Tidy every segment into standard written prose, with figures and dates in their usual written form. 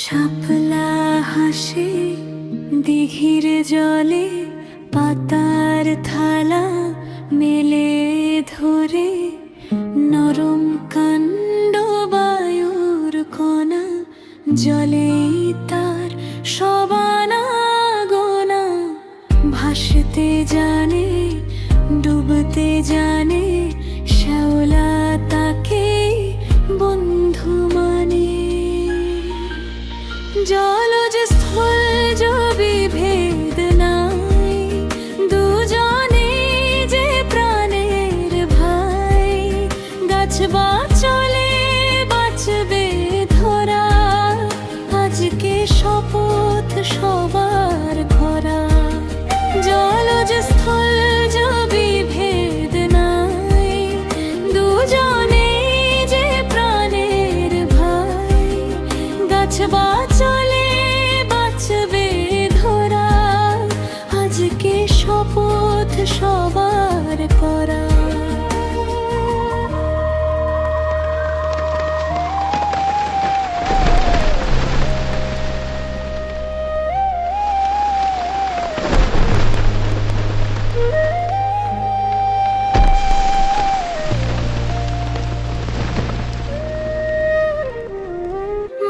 শাপলা হাসে দিঘির জলে, পাতার থালা মেলে ধরে, নরম কাণ্ড বায়ুর কণা, জলে তার সবানা গোনা। ভাসতে জানে, ডুবতে জানে, শ্যাওলা তাকে বন্ধু মানে। জলজ স্থলজ বিভেদ নাই, দুজনে যে প্রাণের ভাই। গাছ বাঁচলে বাঁচবে ধরা, আজকে শপথ সবার করা। জলজ স্থলজ বিভেদ নাই, দুজনে যে প্রাণের ভাই। গাছ বাঁচলে বাঁচবে ধরা, আজকে শপথ সবার করা।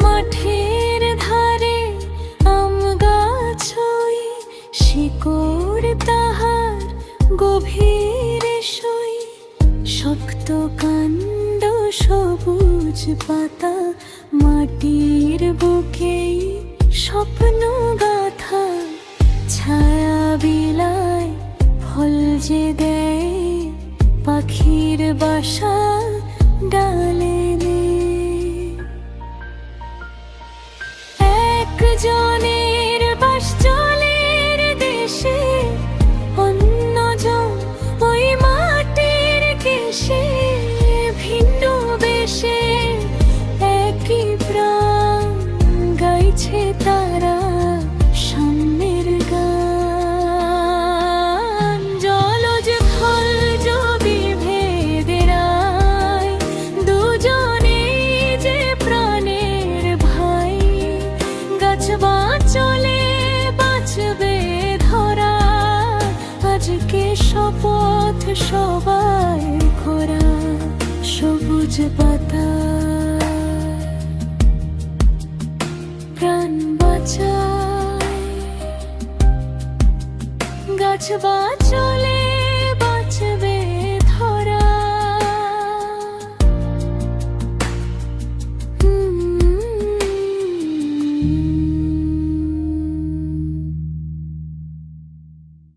মাঠের ধারে আম গাছই, শিকড় তাহার গভীর সই। শক্ত কাণ্ড সবুজ পাতা, মাটির বুকেই স্বপ্ন গাথা। ছায়া বিলায় ফল যে দেয়, পাখির বাসা ডালে জনের বাস জলের দেশে, অন্যজন ওই মাটির কেশে। ভিন্ন বেশে একই প্রাণ গাইছে তারা সামনের গান। জলজ স্থলজ বিভেদ নাই, দুজনে যে প্রাণের ভাই। গাছ বাঁচলে বাঁচবে ধরা, আজকে শপথ সবাই করা। সবুজ পাতা প্রাণ বাঁচায়, গাছ বাঁচলে বাঁচবে ধরা।